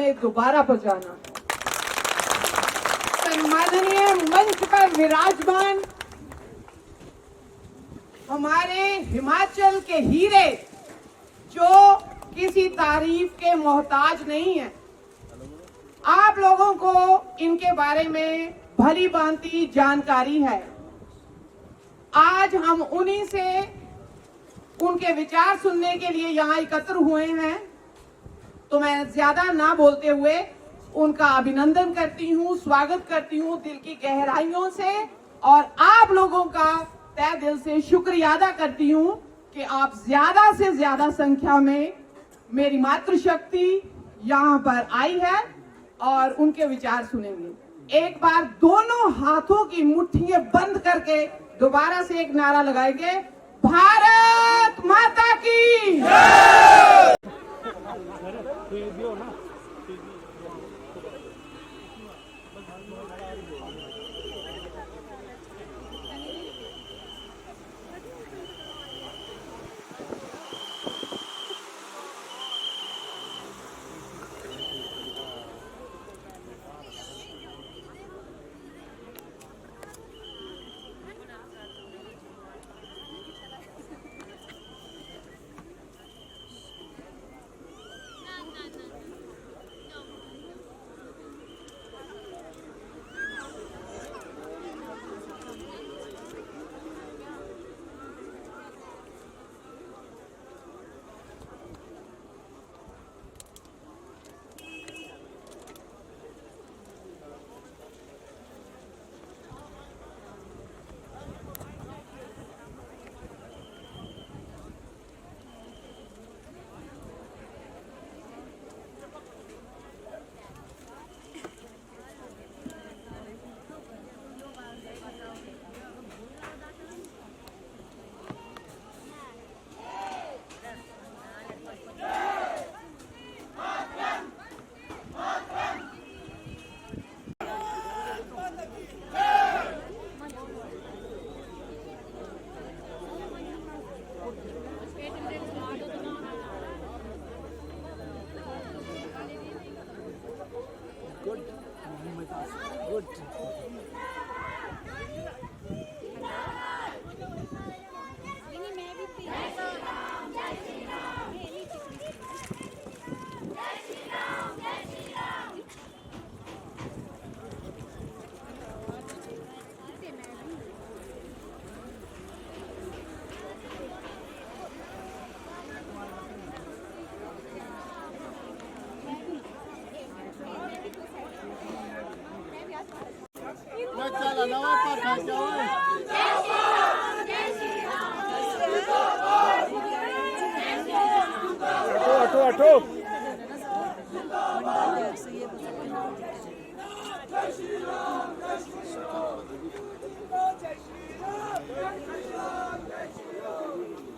में दोबारा पहुंचाना। सम्माननीय मंच पर विराजमान हमारे हिमाचल के हीरे जो किसी तारीफ के मोहताज नहीं है, आप लोगों को इनके बारे में भली भांति जानकारी है। आज हम उन्हीं से उनके विचार सुनने के लिए यहाँ एकत्र हुए हैं, तो मैं ज्यादा ना बोलते हुए उनका अभिनंदन करती हूँ, स्वागत करती हूँ दिल की गहराइयों से, और आप लोगों का तहे दिल से शुक्रिया अदा करती हूँ कि आप ज्यादा से ज्यादा संख्या में मेरी मातृशक्ति यहाँ पर आई है और उनके विचार सुनेंगे। एक बार दोनों हाथों की मुट्ठियां बंद करके दोबारा से एक नारा लगाएंगे, भारत माता की जय।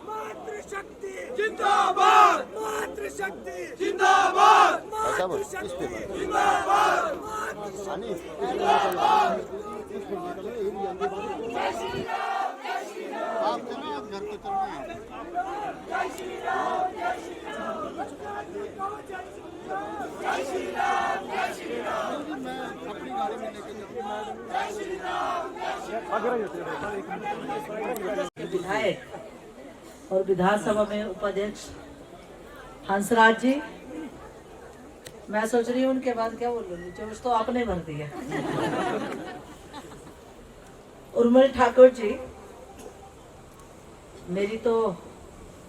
मातृशक्ति जिंदाबाद, मातृशक्ति जिंदाबाद, मातृशक्ति जिंदाबाद। आप चलो, आप घर को चलना है। जय श्री राम, जय श्री राम, जय श्री राम, जय श्री राम। मैं अपनी गाड़ी में लेके जाऊंगा। जय श्री राम, विधायक और विधानसभा में उपाध्यक्ष हंसराज जी, मैं सोच रही हूँ उनके बाद क्या बोलूंगी, जोश तो आपने भर दिया। उर्मिल ठाकुर जी मेरी तो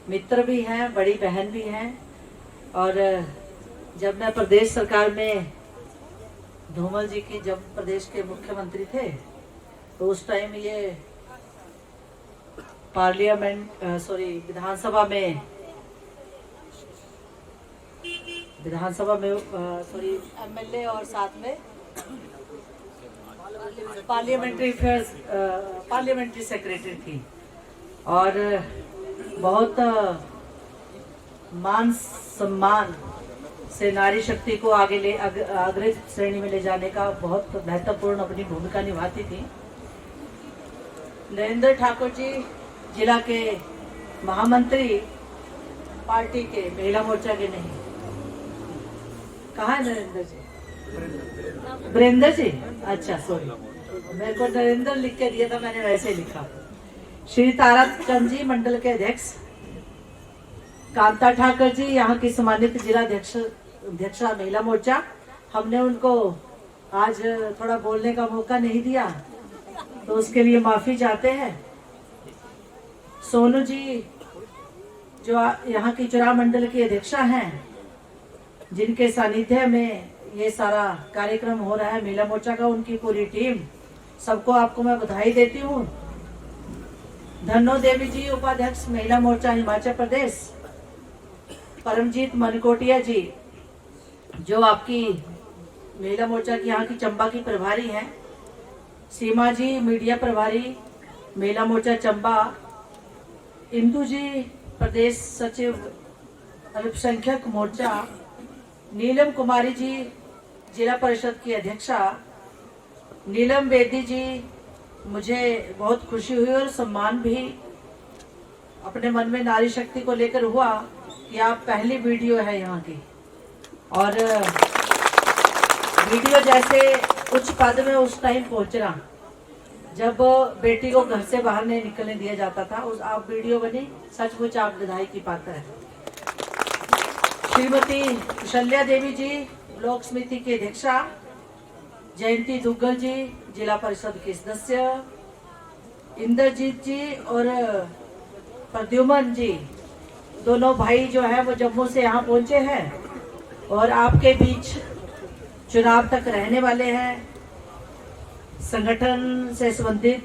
मित्र भी हैं, बड़ी बहन भी हैं, और जब मैं प्रदेश सरकार में धूमल जी की जब प्रदेश के मुख्यमंत्री थे तो उस टाइम ये विधानसभा में एमएलए और साथ में पार्लियामेंट्री सेक्रेटरी थी, और बहुत मान सम्मान से नारी शक्ति को अग्रज श्रेणी में ले जाने का बहुत महत्वपूर्ण अपनी भूमिका निभाती थी। नरेंद्र ठाकुर जी जिला के महामंत्री, पार्टी के महिला मोर्चा के नहीं, कहाँ है नरेंद्र जी? वीरेंद्र जी, अच्छा सॉरी, मेरे को नरेंद्र लिख के दिया था, मैंने वैसे ही लिखा। श्री ताराचंद जी मंडल के अध्यक्ष, कांता ठाकर जी यहाँ की सम्मानित जिला अध्यक्षा महिला मोर्चा, हमने उनको आज थोड़ा बोलने का मौका नहीं दिया तो उसके लिए माफी चाहते हैं। सोनू जी जो यहाँ की चुनाव मंडल की अध्यक्षा हैं, जिनके सानिध्य में ये सारा कार्यक्रम हो रहा है महिला मोर्चा का, उनकी पूरी टीम, सबको आपको मैं बधाई देती हूँ। धन्नो देवी जी उपाध्यक्ष महिला मोर्चा हिमाचल प्रदेश, परमजीत मनकोटिया जी जो आपकी महिला मोर्चा की यहाँ की चंबा की प्रभारी हैं, सीमा जी मीडिया प्रभारी महिला मोर्चा चंबा, इंदू जी प्रदेश सचिव अल्पसंख्यक मोर्चा, नीलम कुमारी जी जिला परिषद की अध्यक्षा, नीलम बेदी जी, मुझे बहुत खुशी हुई और सम्मान भी अपने मन में नारी शक्ति को लेकर हुआ कि आप पहली वीडियो है यहाँ की, और वीडियो जैसे उच्च पद में उस टाइम पहुंचना जब बेटी को घर से बाहर नहीं निकलने दिया जाता था, उस आप वीडियो बनी, सचमुच आप बधाई की पात्र है। श्रीमती कुशल्या देवी जी ब्लॉक समिति की अध्यक्षा, जयंती दुग्गल जी जिला परिषद के सदस्य, इंद्रजीत जी और प्रद्युमन जी दोनों भाई जो है वो जम्मू से यहाँ पहुंचे हैं और आपके बीच चुनाव तक रहने वाले हैं। संगठन से संबंधित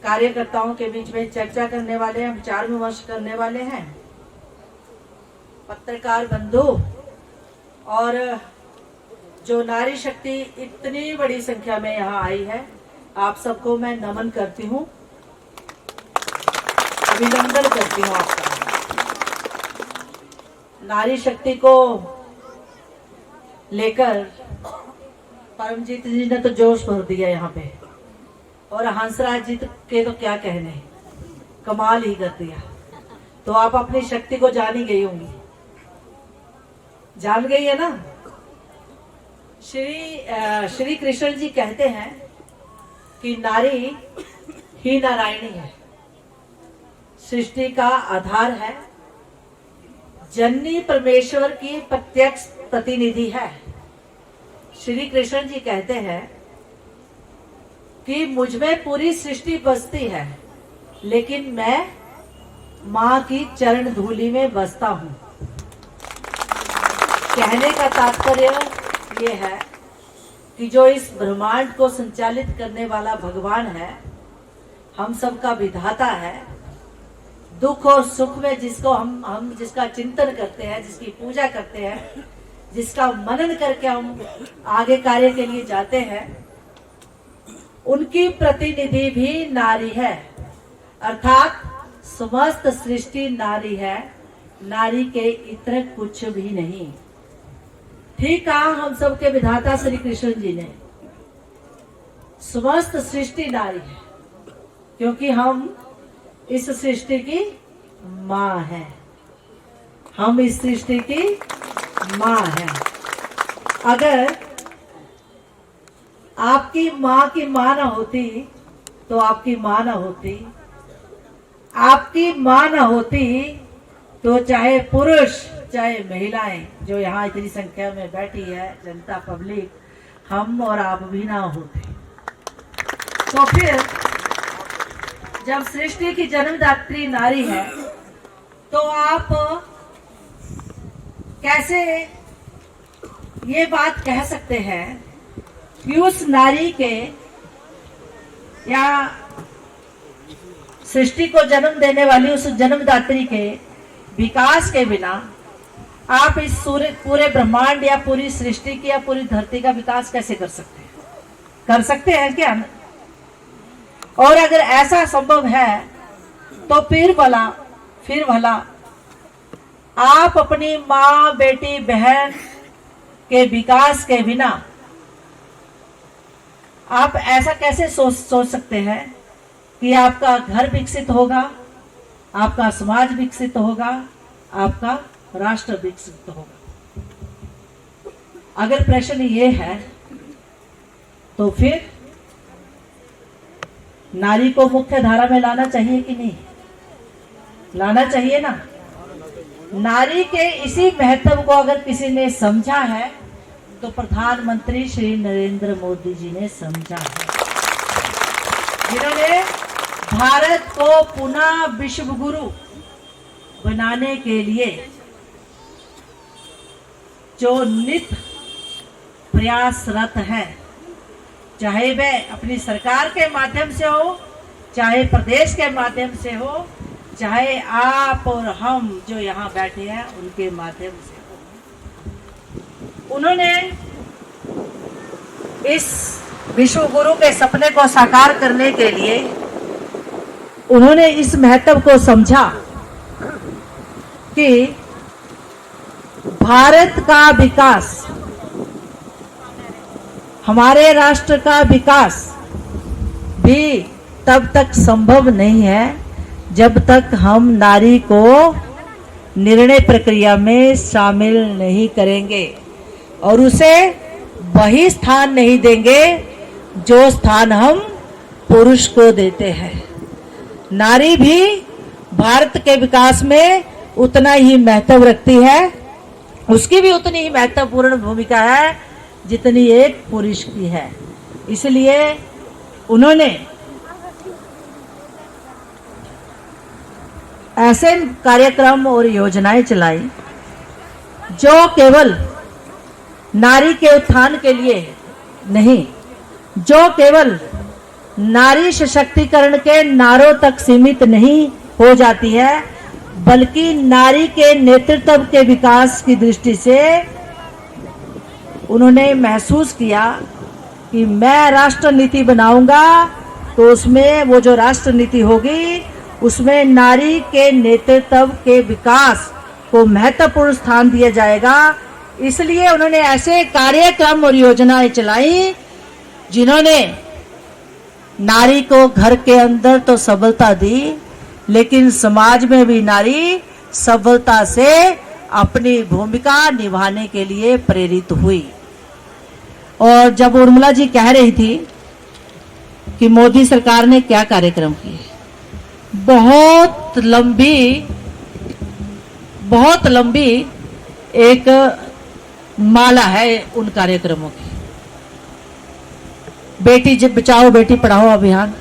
कार्यकर्ताओं के बीच में चर्चा करने वाले हैं, विचार विमर्श करने वाले हैं। पत्रकार बंधु और जो नारी शक्ति इतनी बड़ी संख्या में यहाँ आई है, आप सबको मैं नमन करती हूँ, अभिनंदन करती हूँ आपका। नारी शक्ति को लेकर परमजीत जी ने तो जोश भर दिया यहाँ पे, और हंसराज जी के तो क्या कहने, कमाल ही कर दिया। तो आप अपनी शक्ति को जान ही गई होंगी, जान गई है ना। श्री कृष्ण जी कहते हैं कि नारी ही नारायणी है, सृष्टि का आधार है, जननी परमेश्वर की प्रत्यक्ष प्रतिनिधि है। श्री कृष्ण जी कहते हैं कि मुझ में पूरी सृष्टि बसती है, लेकिन मैं माँ की चरण धूलि में बसता हूँ। कहने का तात्पर्य ये है कि जो इस ब्रह्मांड को संचालित करने वाला भगवान है, हम सबका विधाता है, दुख और सुख में जिसको हम जिसका चिंतन करते हैं, जिसकी पूजा करते हैं, जिसका मनन करके हम आगे कार्य के लिए जाते हैं, उनकी प्रतिनिधि भी नारी है। अर्थात समस्त सृष्टि नारी है, नारी के इतर कुछ भी नहीं। ठीक कहा हम सबके विधाता श्री कृष्ण जी ने, समस्त सृष्टि नारी है, क्योंकि हम इस सृष्टि की माँ है, हम इस सृष्टि की माँ है। अगर आपकी माँ की माँ ना होती तो आपकी माँ ना होती, आपकी माँ ना होती तो चाहे पुरुष चाहे महिलाएं जो यहाँ इतनी संख्या में बैठी है, जनता पब्लिक, हम और आप भी ना होते। तो फिर जब सृष्टि की जन्मदात्री नारी है, तो आप कैसे ये बात कह सकते हैं कि उस नारी के या सृष्टि को जन्म देने वाली उस जन्मदात्री के विकास के बिना आप इस पूरे ब्रह्मांड या पूरी सृष्टि की या पूरी धरती का विकास कैसे कर सकते हैं? कर सकते हैं क्या? और अगर ऐसा संभव है तो फिर भला आप अपनी माँ, बेटी, बहन के विकास के बिना आप ऐसा कैसे सोच सकते हैं कि आपका घर विकसित होगा, आपका समाज विकसित होगा, आपका राष्ट्र विकसित होगा? अगर प्रश्न ये है तो फिर नारी को मुख्य धारा में लाना चाहिए कि नहीं? लाना चाहिए ना। नारी के इसी महत्व को अगर किसी ने समझा है तो प्रधानमंत्री श्री नरेंद्र मोदी जी ने समझा है, जिन्होंने भारत को पुनः विश्व गुरु बनाने के लिए जो नित प्रयासरत है, चाहे वह अपनी सरकार के माध्यम से हो, चाहे प्रदेश के माध्यम से हो, चाहे आप और हम जो यहाँ बैठे हैं उनके माध्यम से हो। उन्होंने इस विश्व गुरु के सपने को साकार करने के लिए उन्होंने इस महत्व को समझा कि भारत का विकास, हमारे राष्ट्र का विकास भी तब तक संभव नहीं है जब तक हम नारी को निर्णय प्रक्रिया में शामिल नहीं करेंगे और उसे वही स्थान नहीं देंगे जो स्थान हम पुरुष को देते हैं। नारी भी भारत के विकास में उतना ही महत्व रखती है, उसकी भी उतनी ही महत्वपूर्ण भूमिका है जितनी एक पुरुष की है। इसलिए उन्होंने ऐसे कार्यक्रम और योजनाएं चलाई जो केवल नारी के उत्थान के लिए नहीं, जो केवल नारी सशक्तिकरण के नारों तक सीमित नहीं हो जाती है, बल्कि नारी के नेतृत्व के विकास की दृष्टि से उन्होंने महसूस किया कि मैं राष्ट्र नीति बनाऊंगा तो उसमें वो जो राष्ट्र नीति होगी उसमें नारी के नेतृत्व के विकास को महत्वपूर्ण स्थान दिया जाएगा। इसलिए उन्होंने ऐसे कार्यक्रम और योजनाएं चलाई जिन्होंने नारी को घर के अंदर तो सबलता दी, लेकिन समाज में भी नारी सबलता से अपनी भूमिका निभाने के लिए प्रेरित हुई। और जब उर्मिला जी कह रही थी कि मोदी सरकार ने क्या कार्यक्रम किए, बहुत लंबी एक माला है उन कार्यक्रमों की। बेटी जब बचाओ बेटी पढ़ाओ अभियान,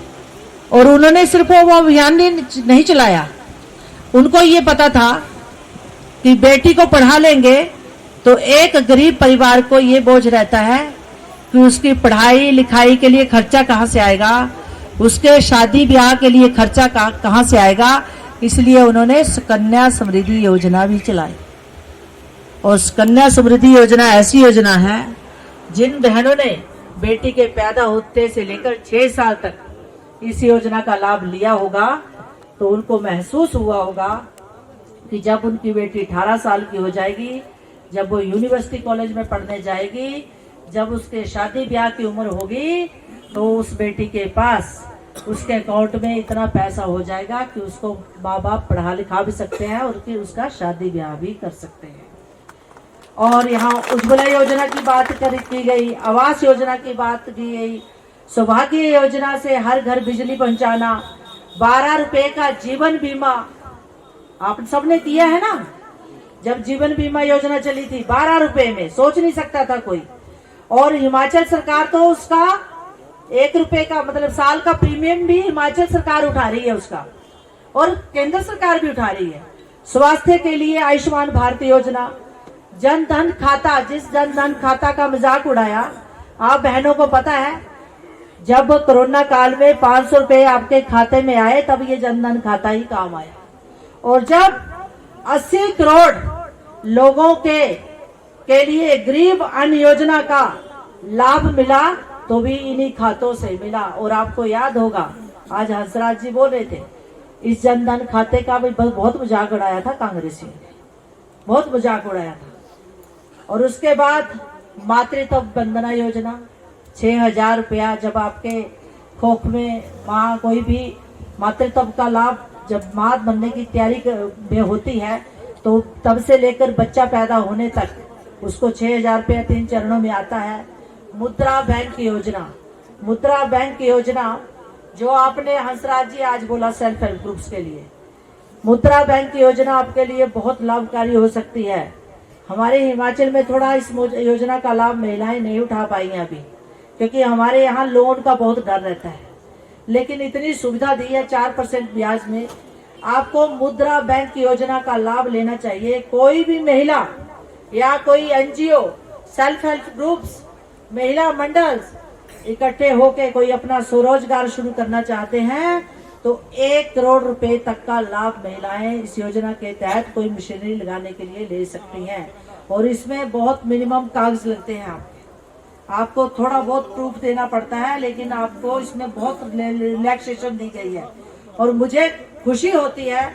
और उन्होंने सिर्फ वो अभियान नहीं चलाया, उनको ये पता था कि बेटी को पढ़ा लेंगे तो एक गरीब परिवार को ये बोझ रहता है कि उसकी पढ़ाई लिखाई के लिए खर्चा कहाँ से आएगा, उसके शादी ब्याह के लिए खर्चा कहाँ से आएगा। इसलिए उन्होंने सुकन्या समृद्धि योजना भी चलाई। और सुकन्या समृद्धि योजना ऐसी योजना है जिन बहनों ने बेटी के पैदा होते से लेकर 6 साल तक इस योजना का लाभ लिया होगा तो उनको महसूस हुआ होगा कि जब उनकी बेटी 18 साल की हो जाएगी, जब वो यूनिवर्सिटी कॉलेज में पढ़ने जाएगी, जब उसके शादी ब्याह की उम्र होगी, तो उस बेटी के पास उसके अकाउंट में इतना पैसा हो जाएगा कि उसको माँ बाप पढ़ा लिखा भी सकते हैं और उसका शादी ब्याह भी कर सकते हैं। और यहाँ उज्ज्वला योजना की बात की गई, आवास योजना की बात की गई, सौभाग्य योजना से हर घर बिजली पहुंचाना, 12 रुपए का जीवन बीमा आप सबने दिया है ना। जब जीवन बीमा योजना चली थी 12 रुपए में, सोच नहीं सकता था कोई। और हिमाचल सरकार तो उसका 1 रुपए का मतलब साल का प्रीमियम भी हिमाचल सरकार उठा रही है उसका, और केंद्र सरकार भी उठा रही है। स्वास्थ्य के लिए आयुष्मान भारत योजना, जन धन खाता, जिस जन धन खाता का मजाक उड़ाया, आप बहनों को पता है जब कोरोना काल में 500 रुपए आपके खाते में आए तब ये जन धन खाता ही काम आया। और जब 80 करोड़ लोगों के लिए गरीब अन्न योजना का लाभ मिला तो भी इन्हीं खातों से मिला। और आपको याद होगा आज हंसराज जी बोल रहे थे, इस जन धन खाते का भी बहुत मजाक उड़ाया था कांग्रेसियों ने, बहुत मजाक उड़ाया था। और उसके बाद मातृत्व वंदना योजना, 6,000 रुपया जब आपके खोख में माँ कोई भी मातृत्व का लाभ जब माँ बनने की तैयारी में होती है तो तब से लेकर बच्चा पैदा होने तक उसको 6,000 रुपया 3 चरणों में आता है। मुद्रा बैंक योजना, मुद्रा बैंक योजना जो आपने हंसराज जी आज बोला सेल्फ हेल्प ग्रुप्स के लिए, मुद्रा बैंक योजना आपके लिए बहुत लाभकारी हो सकती है। हमारे हिमाचल में थोड़ा इस योजना का लाभ महिलाएं नहीं उठा पाई हैं अभी, क्योंकि हमारे यहाँ लोन का बहुत डर रहता है, लेकिन इतनी सुविधा दी है 4% ब्याज में। आपको मुद्रा बैंक योजना का लाभ लेना चाहिए। कोई भी महिला या कोई NGO, सेल्फ हेल्प ग्रुप्स, महिला मंडल इकट्ठे होके कोई अपना स्वरोजगार शुरू करना चाहते हैं तो 1 करोड़ रुपए तक का लाभ महिलाएं इस योजना के तहत कोई मशीनरी लगाने के लिए ले सकती हैं। और इसमें बहुत मिनिमम कागज लगते हैं, आपको थोड़ा बहुत प्रूफ देना पड़ता है, लेकिन आपको इसमें बहुत रिलैक्सेशन दी गई है। और मुझे खुशी होती है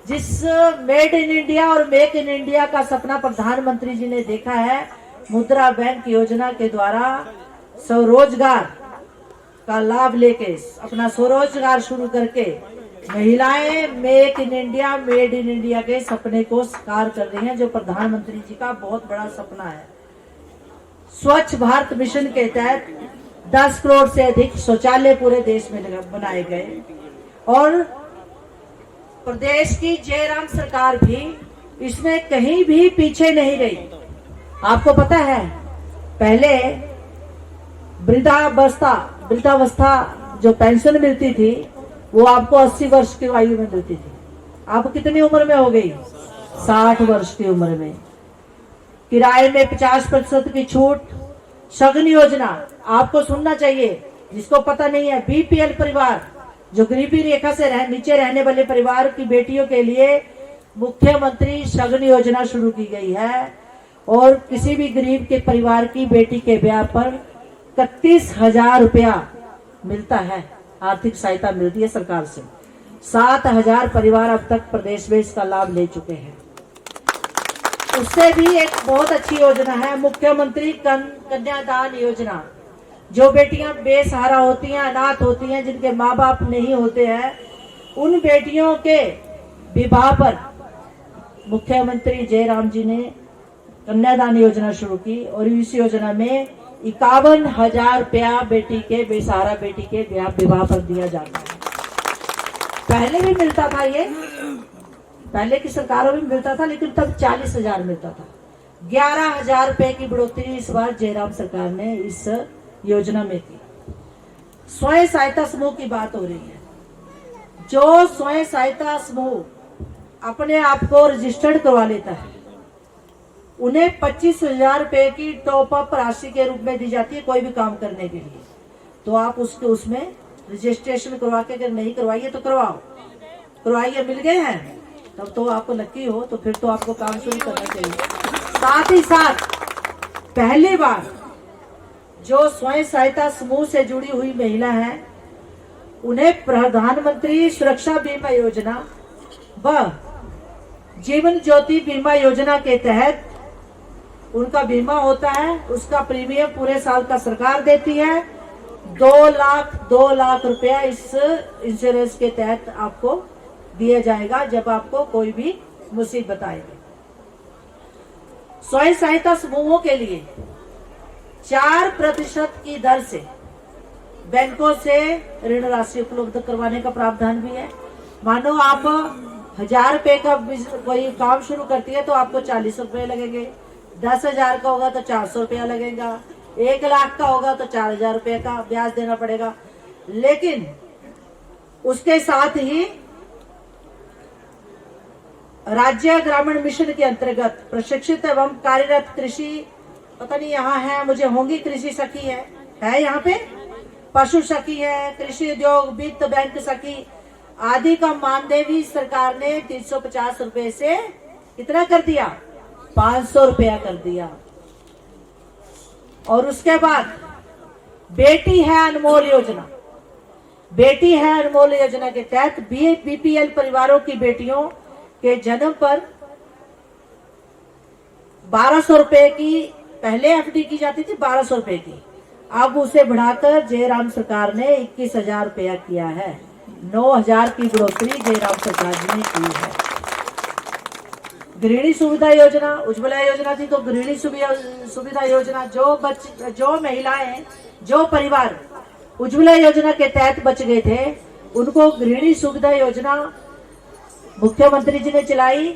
जिस मेड इन इंडिया और मेक इन इंडिया का सपना प्रधानमंत्री जी ने देखा है, मुद्रा बैंक योजना के द्वारा स्वरोजगार का लाभ लेके अपना स्वरोजगार शुरू करके महिलाएं make in India, made in India के सपने को साकार कर रही हैं, जो प्रधानमंत्री जी का बहुत बड़ा सपना है। स्वच्छ भारत मिशन के तहत 10 करोड़ से अधिक शौचालय पूरे देश में बनाए गए और प्रदेश की जयराम सरकार भी इसमें कहीं भी पीछे नहीं रही। आपको पता है पहले वृद्धावस्था जो पेंशन मिलती थी वो आपको 80 वर्ष की आयु में मिलती थी। आप कितनी उम्र में हो गई? 60 वर्ष की उम्र में। किराए में 50% की छूट। शगन योजना आपको सुनना चाहिए, जिसको पता नहीं है, BPL परिवार जो गरीबी रेखा से नीचे रहने वाले परिवार की बेटियों के लिए मुख्यमंत्री शगन योजना शुरू की गई है। और किसी भी गरीब के परिवार की बेटी के ब्याह पर 31,000 रुपया मिलता है, आर्थिक सहायता मिलती है सरकार से। 7,000 परिवार अब तक प्रदेश में इसका लाभ ले चुके हैं। उससे भी एक बहुत अच्छी योजना है मुख्यमंत्री कन्यादान योजना। जो बेटियां बेसहारा होती हैं, अनाथ होती हैं, जिनके माँ बाप नहीं होते हैं, उन बेटियों के विवाह पर मुख्यमंत्री जयराम जी ने कन्यादान योजना शुरू की और इस योजना में 51,000 रुपया बेटी के बेसहारा बेटी के विवाह पर दिया जाता है। पहले भी मिलता था, ये पहले की सरकारों में मिलता था, लेकिन तब 40,000 मिलता था। 11,000 रुपए की बढ़ोतरी इस बार जयराम सरकार ने इस योजना में की। स्वयं सहायता समूह की बात हो रही है। जो स्वयं सहायता समूह अपने आप को रजिस्टर्ड करवा लेता है, उन्हें 25,000 रुपए की टॉप अप राशि के रूप में दी जाती है कोई भी काम करने के लिए। तो आप उसमें रजिस्ट्रेशन करवा के, अगर नहीं करवाइए तो करवाइए, मिल गए हैं तब तो आपको लकी हो, तो फिर तो आपको काम शुरू करना चाहिए। साथ ही साथ पहली बार जो स्वयं सहायता समूह से जुड़ी हुई महिला है, उन्हें प्रधानमंत्री सुरक्षा बीमा योजना व जीवन ज्योति बीमा योजना के तहत उनका बीमा होता है। उसका प्रीमियम पूरे साल का सरकार देती है। 2 लाख रुपया इस इंश्योरेंस के तहत आपको दिया जाएगा जब आपको कोई भी मुसीबत आएगी। स्वयं सहायता समूहों के लिए 4% की दर से बैंकों से ऋण राशि उपलब्ध करवाने का प्रावधान भी है। मानो आप 1,000 रुपए का कोई काम शुरू करती है तो आपको 40 रुपए लगेंगे। 10,000 का होगा तो 400 रुपया लगेगा। 1 लाख का होगा तो 4,000 रुपए का ब्याज देना पड़ेगा। लेकिन उसके साथ ही राज्य ग्रामीण मिशन के अंतर्गत प्रशिक्षित एवं कार्यरत कृषि, पता नहीं यहाँ है, मुझे होंगी कृषि सखी है यहाँ पे, पशु सखी है, कृषि उद्योग वित्त बैंक सखी आदि का मानदेय भी सरकार ने 350 रुपए से कितना कर दिया, 500 रुपया कर दिया। और उसके बाद बेटी है अनमोल योजना, बेटी है अनमोल योजना के तहत BPL परिवारों की बेटियों के जन्म पर 1200 रुपए की पहले FD की जाती थी, 1200 रुपए की, अब उसे बढ़ाकर जयराम सरकार ने 21,000 रुपया किया है। 9,000 की बढ़ोतरी जयराम सरकार ने की है। गृहिणी सुविधा योजना, उज्ज्वला योजना थी तो गृहिणी सुविधा योजना, जो महिलाएं, जो परिवार उज्ज्वला योजना के तहत बच गए थे उनको गृहिणी सुविधा योजना मुख्यमंत्री जी ने चलाई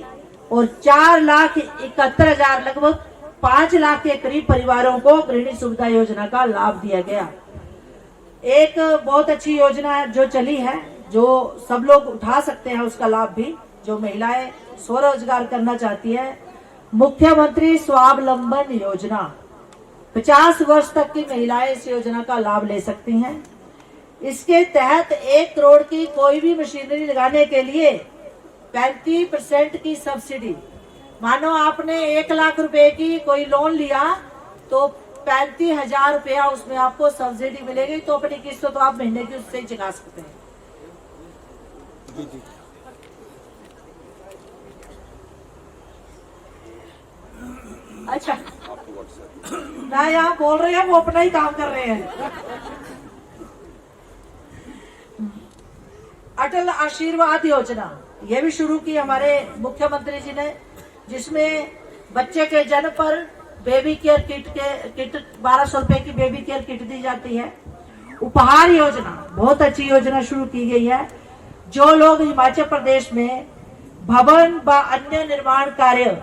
और 4,71,000 लगभग 5 लाख के करीब परिवारों को गृहिणी सुविधा योजना का लाभ दिया गया। एक बहुत अच्छी योजना जो चली है, जो सब लोग उठा सकते हैं उसका लाभ भी, जो महिलाएं स्वरोजगार करना चाहती है, मुख्यमंत्री स्वावलंबन योजना। 50 वर्ष तक की महिलाएं इस योजना का लाभ ले सकती हैं। इसके तहत 1 करोड़ की कोई भी मशीनरी लगाने के लिए 35% की सब्सिडी। मानो आपने 1 लाख रुपए की कोई लोन लिया तो 35,000 रुपया उसमें आपको सब्सिडी मिलेगी, तो अपनी किस्त तो आप महीने की उससे ही चुका सकते हैं। अच्छा, ना यहाँ बोल रहे हैं, वो अपना ही काम कर रहे हैं। अटल आशीर्वाद योजना ये भी शुरू की हमारे मुख्यमंत्री जी ने, जिसमें बच्चे के जन्म पर बेबी केयर किट 1200 रुपए की बेबी केयर किट दी जाती है। उपहार योजना बहुत अच्छी योजना शुरू की गई है। जो लोग हिमाचल प्रदेश में भवन व अन्य निर्माण कार्य,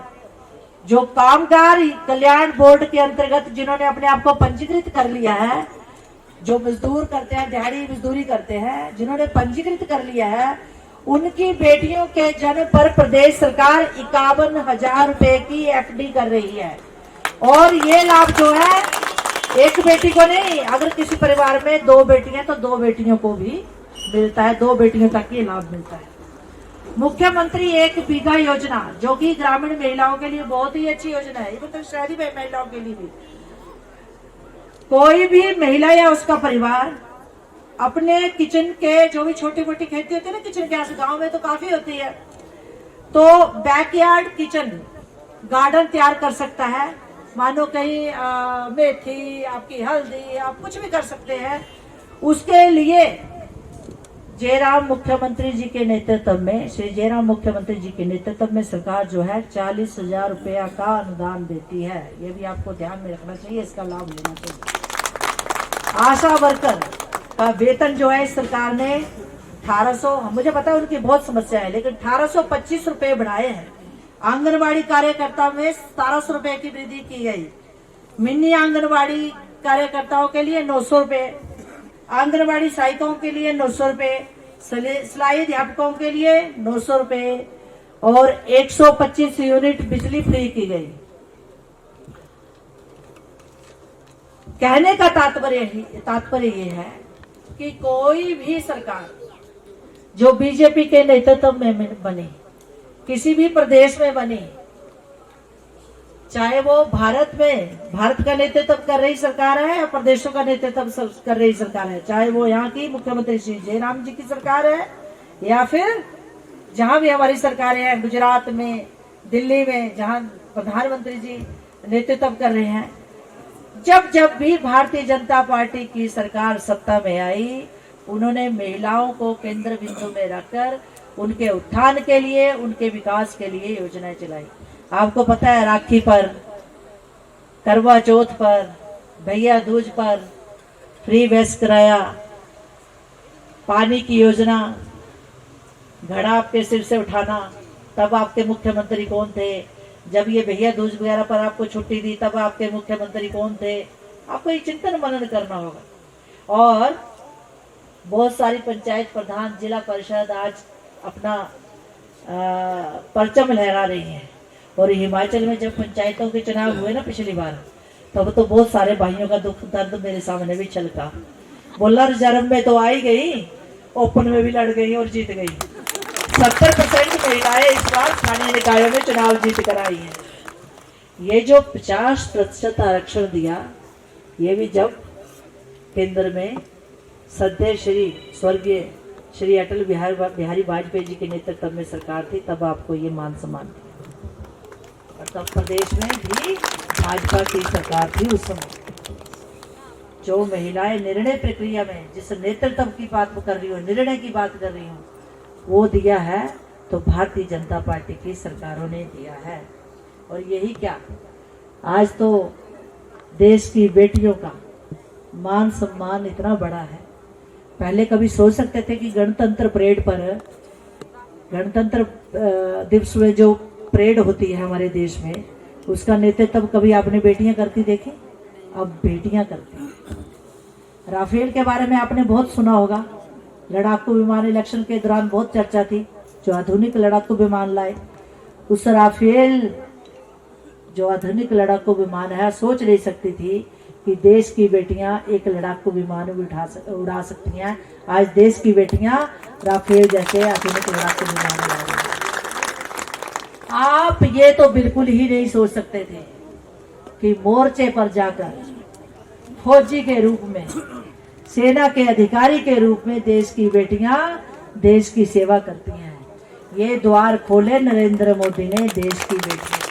जो कामगार कल्याण बोर्ड के अंतर्गत जिन्होंने अपने आप को पंजीकृत कर लिया है, जो मजदूर करते हैं, दिहाड़ी मजदूरी करते हैं, जिन्होंने पंजीकृत कर लिया है, उनकी बेटियों के जन्म पर प्रदेश सरकार 51,000 रुपए की एफडी कर रही है। और ये लाभ जो है एक बेटी को नहीं, अगर किसी परिवार में 2 बेटियां तो 2 बेटियों को भी मिलता है, 2 बेटियों तक ये लाभ मिलता है। मुख्यमंत्री 1 बीघा योजना जो कि ग्रामीण महिलाओं के लिए बहुत ही अच्छी योजना है, ये मतलब शहरी महिलाओं के लिए भी। कोई भी महिला या उसका परिवार अपने किचन के जो भी छोटी मोटी खेती होती है ना, किचन गैस गांव में तो काफी होती है, तो बैकयार्ड किचन गार्डन तैयार कर सकता है। मानो कहीं मेथी, आपकी हल्दी, आप कुछ भी कर सकते हैं। उसके लिए जयराम मुख्यमंत्री जी के नेतृत्व में, श्री जयराम मुख्यमंत्री जी के नेतृत्व में सरकार जो है 40,000 रुपया का अनुदान देती है। ये भी आपको ध्यान में रखना चाहिए, इसका लाभ लेना चाहिए। आशा वर्कर का वेतन जो है इस सरकार ने 1800, मुझे पता है उनकी बहुत समस्या है, लेकिन 1825 रुपए बढ़ाए हैं। आंगनबाड़ी कार्यकर्ता में 1700 रुपए की वृद्धि की गई। मिनी आंगनबाड़ी कार्यकर्ताओं के लिए 900 रुपए, आंगनबाड़ी सहायिकाओं के लिए 900 रुपए, सिलाई अध्यापकों के लिए 900 रुपए और 125 यूनिट बिजली फ्री की गई। कहने का तात्पर्य ये है कि कोई भी सरकार जो बीजेपी के नेतृत्व में बनी, किसी भी प्रदेश में बनी, चाहे वो भारत का नेतृत्व कर रही सरकार है या प्रदेशों का नेतृत्व कर रही सरकार है, चाहे वो यहाँ की मुख्यमंत्री श्री जयराम जी की सरकार है या फिर जहां भी हमारी सरकारें हैं, गुजरात में, दिल्ली में, जहां प्रधानमंत्री जी नेतृत्व कर रहे हैं, जब भी भारतीय जनता पार्टी की सरकार सत्ता में आई, उन्होंने महिलाओं को केंद्र बिंदु में रखकर उनके उत्थान के लिए, उनके विकास के लिए योजनाएं चलाई। आपको पता है, राखी पर, करवा चौथ पर, भैया दूज पर फ्री बस किराया, पानी की योजना, घड़ा आपके सिर से उठाना, तब आपके मुख्यमंत्री कौन थे? जब ये भैया दूज वगैरह पर आपको छुट्टी दी, तब आपके मुख्यमंत्री कौन थे? आपको ये चिंतन मनन करना होगा। और बहुत सारी पंचायत प्रधान, जिला परिषद आज अपना परचम लहरा रही हैं। और हिमाचल में जब पंचायतों के चुनाव हुए ना पिछली बार, तब तो बहुत सारे भाइयों का दुख दर्द मेरे सामने भी छलका। बोला रिजर्व में तो आई गई, ओपन में भी लड़ गई और जीत गई। 70% महिलाएं इस बार स्थानीय निकायों में चुनाव जीत कर आई हैं। ये जो 50% आरक्षण दिया, ये भी जब केंद्र में सद्य स्वर्गीय श्री अटल बिहारी वाजपेयी जी के नेतृत्व में सरकार थी, तब आपको ये मान सम्मान दिया। और तब प्रदेश में भी भाजपा की सरकार थी उस समय। जो महिलाएं निर्णय प्रक्रिया में, जिस नेतृत्व की बात कर रही हूँ, निर्णय की बात कर रही हूँ, वो दिया है तो भारतीय जनता पार्टी की सरकारों ने दिया है। और यही क्या, आज तो देश की बेटियों का मान सम्मान इतना बड़ा है। पहले कभी सोच सकते थे कि गणतंत्र परेड पर, गणतंत्र दिवस में जो परेड होती है हमारे देश में, उसका नेतृत्व कभी आपने बेटियां करती देखी? अब बेटियां करती हैं। राफेल के बारे में आपने बहुत सुना होगा, लड़ाकू विमान इलेक्शन के दौरान बहुत चर्चा थी, जो आधुनिक लड़ाकू विमान लाए। उस राफेल जो आधुनिक लड़ाकू विमान है, सोच नहीं सकती थी कि देश की बेटियां एक लड़ाकू विमान भी उड़ा सकती हैं। आज देश की बेटियां राफेल जैसे आधुनिक लड़ाकू विमान उड़ा रही हैं। आप ये तो बिल्कुल ही नहीं सोच सकते थे कि मोर्चे पर जाकर फौजी के रूप में, सेना के अधिकारी के रूप में देश की बेटियां देश की सेवा करती हैं। ये द्वार खोले नरेंद्र मोदी ने देश की बेटियां।